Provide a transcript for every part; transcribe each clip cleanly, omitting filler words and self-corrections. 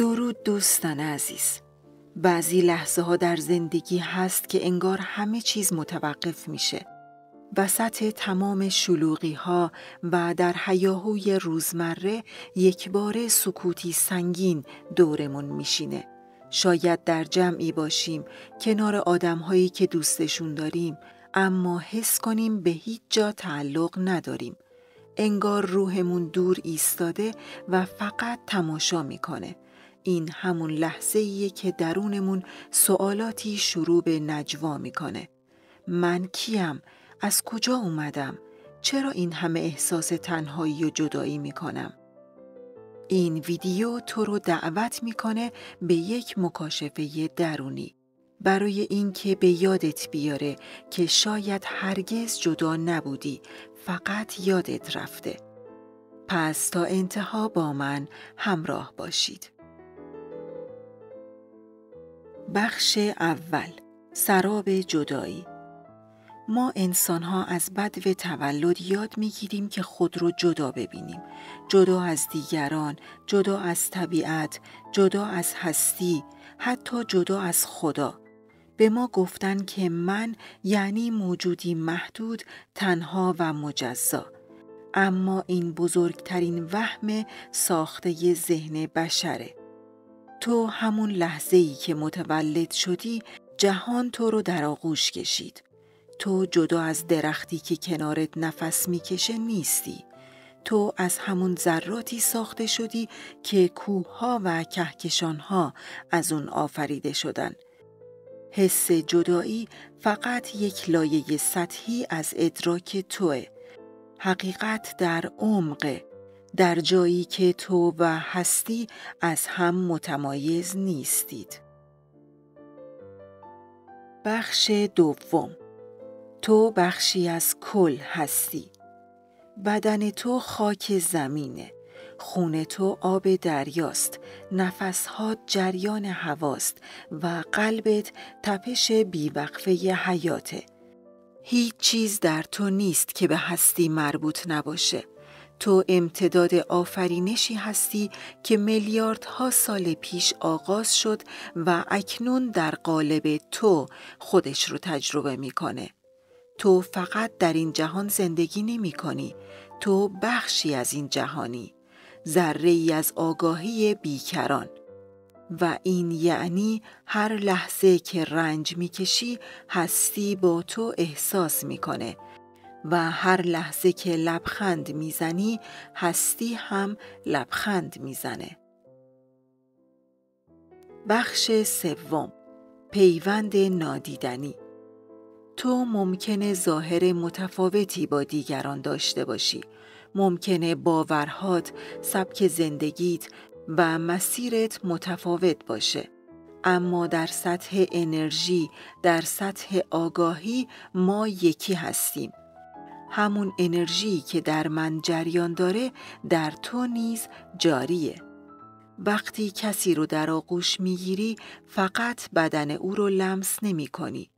درود دوستان عزیز. بعضی لحظه ها در زندگی هست که انگار همه چیز متوقف میشه. وسط تمام شلوغی ها و در هیاهوی روزمره یکباره سکوتی سنگین دورمون میشینه. شاید در جمعی باشیم کنار آدم هایی که دوستشون داریم، اما حس کنیم به هیچ جا تعلق نداریم. انگار روحمون دور ایستاده و فقط تماشا میکنه. این همون لحظه‌ایه که درونمون سوالاتی شروع به نجوا میکنه. من کیم؟ از کجا اومدم؟ چرا این همه احساس تنهایی و جدایی میکنم؟ این ویدیو تو رو دعوت میکنه به یک مکاشفه درونی، برای اینکه به یادت بیاره که شاید هرگز جدا نبودی، فقط یادت رفته. پس تا انتها با من همراه باشید. بخش اول، سراب جدایی. ما انسان‌ها از بدو تولد یاد می‌گیریم که خود رو جدا ببینیم، جدا از دیگران، جدا از طبیعت، جدا از هستی، حتی جدا از خدا. به ما گفتن که من یعنی موجودی محدود، تنها و مجزا. اما این بزرگترین وهم ساخته ذهن بشره. تو همون لحظه‌ای که متولد شدی، جهان تو رو در آغوش کشید. تو جدا از درختی که کنارت نفس میکشه نیستی. تو از همون ذراتی ساخته شدی که کوه‌ها و کهکشان‌ها از اون آفریده شدن. حس جدایی فقط یک لایه سطحی از ادراک توئه. حقیقت در عمق، در جایی که تو و هستی از هم متمایز نیستید. بخش دوم، تو بخشی از کل هستی. بدن تو خاک زمینه، خون تو آب دریاست، نفس‌ها جریان هواست و قلبت تپش بیوقفه حیاته. هیچ چیز در تو نیست که به هستی مربوط نباشه. تو امتداد آفرینشی هستی که میلیاردها سال پیش آغاز شد و اکنون در قالب تو خودش رو تجربه میکنه. تو فقط در این جهان زندگی نمی کنی. تو بخشی از این جهانی، ذره‌ای از آگاهی بیکران. و این یعنی هر لحظه که رنج میکشی، هستی با تو احساس میکنه و هر لحظه که لبخند میزنی، هستی هم لبخند میزنه. بخش سوم، پیوند نادیدنی. تو ممکنه ظاهر متفاوتی با دیگران داشته باشی. ممکنه باورهات، سبک زندگیت و مسیرت متفاوت باشه. اما در سطح انرژی، در سطح آگاهی ما یکی هستیم. همون انرژی که در من جریان داره در تو نیز جاریه. وقتی کسی رو در آغوش میگیری، فقط بدن او رو لمس نمی کنی.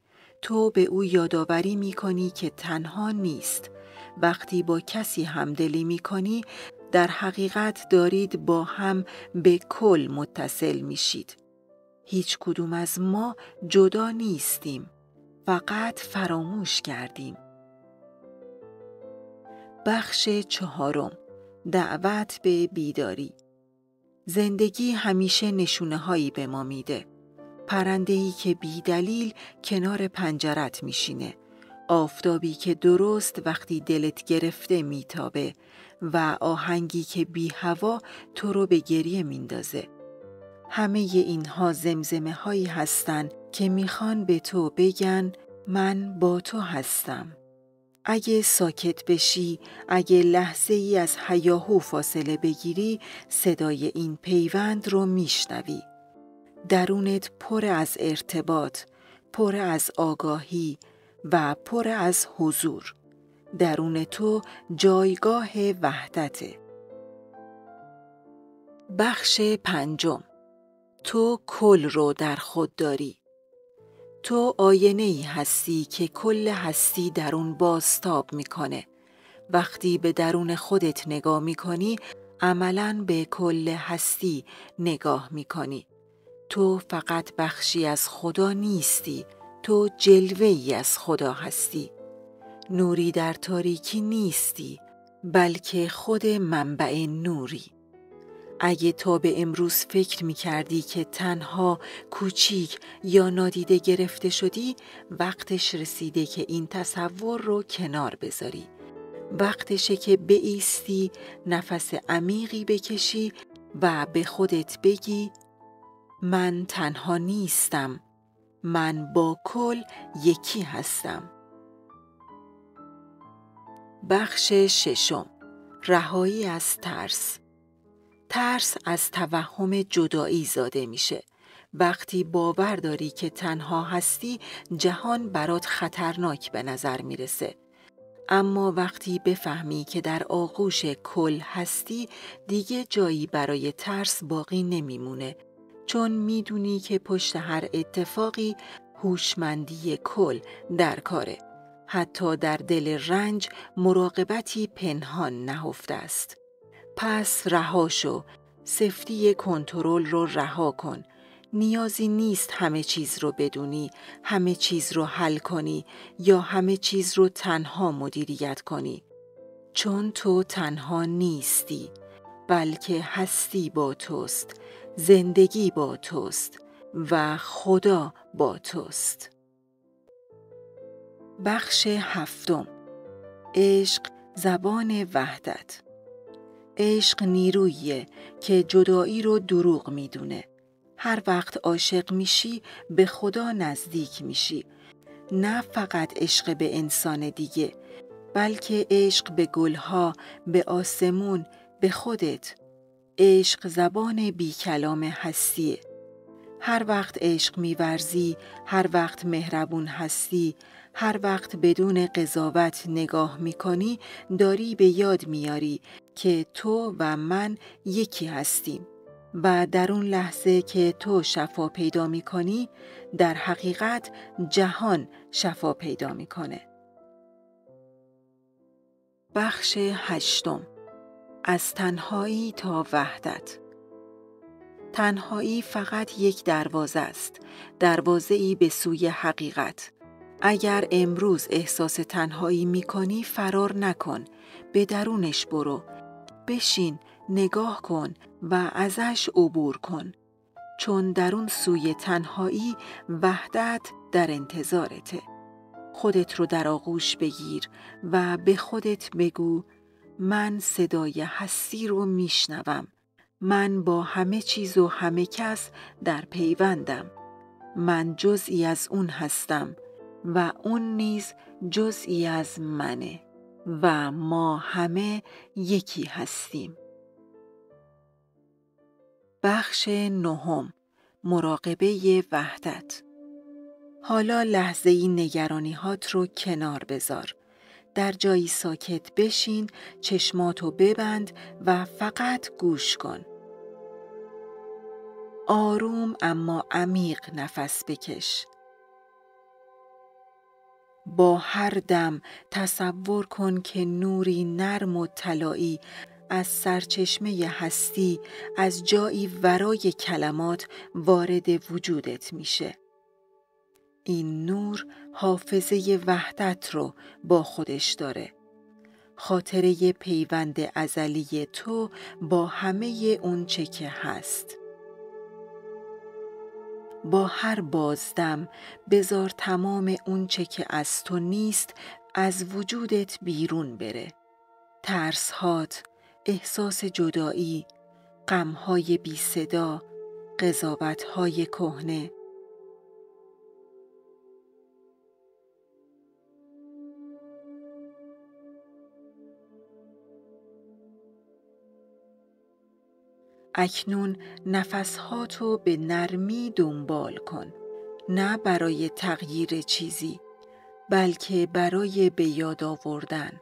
تو به او یادآوری میکنی که تنها نیست. وقتی با کسی همدلی میکنی، در حقیقت دارید با هم به کل متصل میشید. هیچ کدوم از ما جدا نیستیم، فقط فراموش کردیم. بخش چهارم، دعوت به بیداری. زندگی همیشه نشونه هایی به ما میده. پرنده‌ای که بی دلیل کنار پنجرت میشینه. آفتابی که درست وقتی دلت گرفته میتابه و آهنگی که بی هوا تو رو به گریه میندازه. همه اینها زمزمه هایی هستن که میخوان به تو بگن من با تو هستم. اگه ساکت بشی، اگه لحظه ای از هیاهو فاصله بگیری، صدای این پیوند رو میشنوی. درونت پر از ارتباط، پر از آگاهی و پر از حضور. درون تو جایگاه وحدته. بخش پنجم، تو کل رو در خود داری. تو آینه‌ای هستی که کل هستی در اون بازتاب میکنه. وقتی به درون خودت نگاه میکنی، عملاً به کل هستی نگاه می‌کنی. تو فقط بخشی از خدا نیستی، تو جلوه‌ای از خدا هستی. نوری در تاریکی نیستی، بلکه خود منبع نوری. اگه تا به امروز فکر می کردی که تنها کوچیک یا نادیده گرفته شدی، وقتش رسیده که این تصور رو کنار بذاری. وقتشه که بایستی، نفس عمیقی بکشی و به خودت بگی من تنها نیستم، من با کل یکی هستم. بخش ششم، رهایی از ترس. ترس از توهم جدایی زاده میشه. وقتی باور داری که تنها هستی، جهان برات خطرناک به نظر میرسه. اما وقتی بفهمی که در آغوش کل هستی، دیگه جایی برای ترس باقی نمیمونه، چون میدونی که پشت هر اتفاقی هوشمندی کل در کاره. حتی در دل رنج مراقبتی پنهان نهفته است. پس رها شو، سفتی کنترل رو رها کن. نیازی نیست همه چیز رو بدونی، همه چیز رو حل کنی یا همه چیز رو تنها مدیریت کنی. چون تو تنها نیستی، بلکه هستی با توست، زندگی با توست و خدا با توست. بخش هفتم، عشق زبان وحدت. عشق نیروییه که جدایی رو دروغ میدونه. هر وقت عاشق میشی به خدا نزدیک میشی. نه فقط عشق به انسان دیگه، بلکه عشق به گلها، به آسمون، به خودت. عشق زبان بی کلام هستیه. هر وقت عشق می‌ورزی، هر وقت مهربون هستی، هر وقت بدون قضاوت نگاه می‌کنی، داری به یاد میاری که تو و من یکی هستیم و در اون لحظه که تو شفا پیدا می‌کنی، در حقیقت جهان شفا پیدا می‌کنه. بخش هشتم، از تنهایی تا وحدت. تنهایی فقط یک دروازه است، دروازه‌ای به سوی حقیقت. اگر امروز احساس تنهایی می‌کنی، فرار نکن، به درونش برو، بشین، نگاه کن و ازش عبور کن، چون در اون سوی تنهایی وحدت در انتظارته. خودت رو در آغوش بگیر و به خودت بگو من صدای هستی رو میشنوم. من با همه چیز و همه کس در پیوندم. من جزئی از اون هستم و اون نیز جزئی از منه و ما همه یکی هستیم. بخش نهم، مراقبه وحدت. حالا لحظه این نگرانی هات رو کنار بذار. در جایی ساکت بشین، چشماتو ببند و فقط گوش کن. آروم اما عمیق نفس بکش. با هر دم تصور کن که نوری نرم و طلایی از سرچشمه هستی، از جایی ورای کلمات وارد وجودت میشه. این نور حافظه وحدت رو با خودش داره. خاطره پیوند ازلی تو با همه اون چه که هست. با هر بازدم بذار تمام اون چه که از تو نیست از وجودت بیرون بره. ترس‌هات، احساس جدایی، غم‌های بی صدا، قضاوت‌های کهنه. اکنون نفس‌هاتو به نرمی دنبال کن. نه برای تغییر چیزی، بلکه برای به یاد آوردن.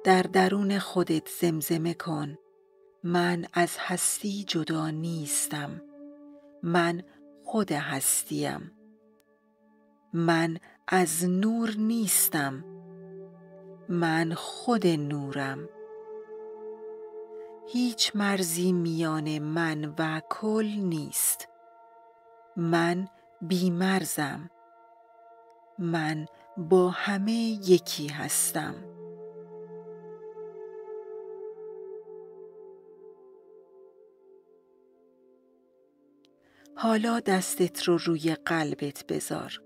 در درون خودت زمزمه کن من از هستی جدا نیستم. من خود هستیم. من از نور نیستم، من خود نورم. هیچ مرزی میان من و کل نیست. من بی‌مرزم. من با همه یکی هستم. حالا دستت رو روی قلبت بذار.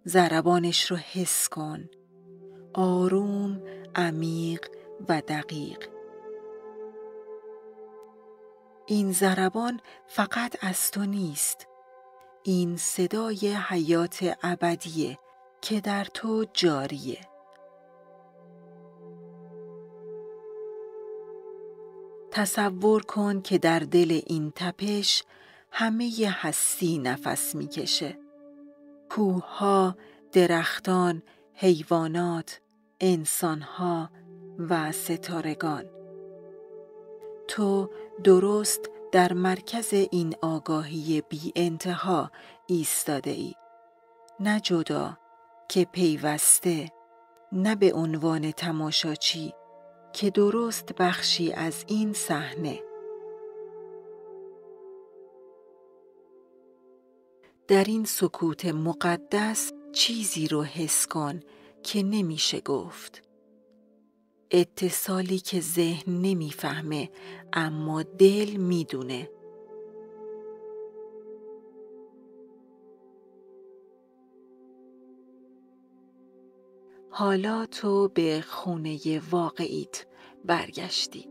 ضربانش رو حس کن. آروم، عمیق و دقیق. این ضربان فقط از تو نیست. این صدای حیات ابدیه که در تو جاریه. تصور کن که در دل این تپش همه هستی نفس میکشه. کوه‌ها، درختان، حیوانات، انسان‌ها و ستارگان. تو درست در مرکز این آگاهی بی انتها ایستاده ای. نه جدا که پیوسته، نه به عنوان تماشاچی که درست بخشی از این صحنه. در این سکوت مقدس چیزی رو حس کن که نمیشه گفت. اتصالی که ذهن نمیفهمه اما دل میدونه. حالا تو به خونه واقعیت برگشتی.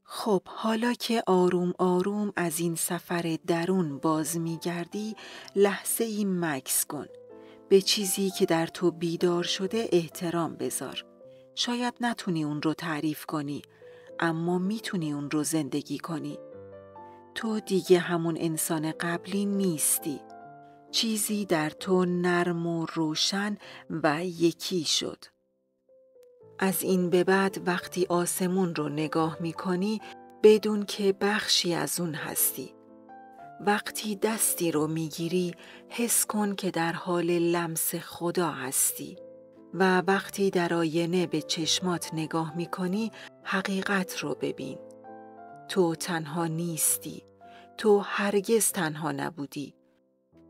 خب حالا که آروم آروم از این سفر درون باز میگردی، لحظه ای مکث کن. به چیزی که در تو بیدار شده احترام بذار. شاید نتونی اون رو تعریف کنی، اما میتونی اون رو زندگی کنی. تو دیگه همون انسان قبلی نیستی. چیزی در تو نرم و روشن و یکی شد. از این به بعد وقتی آسمون رو نگاه میکنی، بدون که بخشی از اون هستی. وقتی دستی رو میگیری، حس کن که در حال لمس خدا هستی. و وقتی در آینه به چشمات نگاه میکنی، حقیقت رو ببین. تو تنها نیستی. تو هرگز تنها نبودی.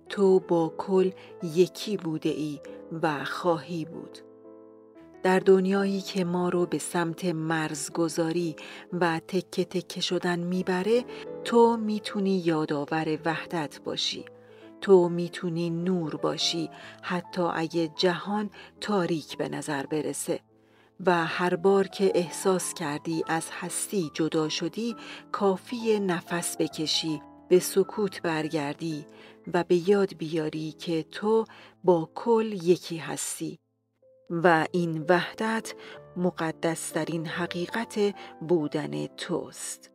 تو با کل یکی بوده ای و خواهی بود. در دنیایی که ما رو به سمت مرزگذاری و تکه تکه شدن میبره، تو میتونی یادآور وحدت باشی. تو میتونی نور باشی حتی اگه جهان تاریک به نظر برسه. و هر بار که احساس کردی از هستی جدا شدی، کافیه نفس بکشی، به سکوت برگردی و به یاد بیاری که تو با کل یکی هستی. و این وحدت مقدسترین حقیقت بودن توست.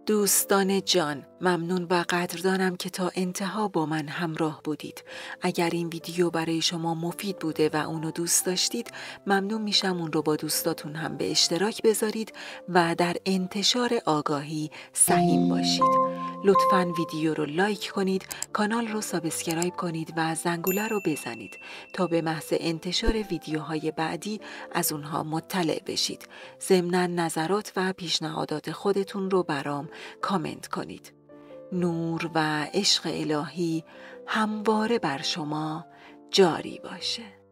دوستان جان، ممنون و قدردانم که تا انتها با من همراه بودید. اگر این ویدیو برای شما مفید بوده و اونو دوست داشتید، ممنون میشم اون رو با دوستاتون هم به اشتراک بذارید و در انتشار آگاهی سهیم باشید. لطفاً ویدیو رو لایک کنید، کانال رو سابسکرایب کنید و زنگوله رو بزنید تا به محض انتشار ویدیوهای بعدی از اونها مطلع بشید. ضمناً نظرات و پیشنهادات خودتون رو برام کامنت کنید. نور و عشق الهی همواره بر شما جاری باشه.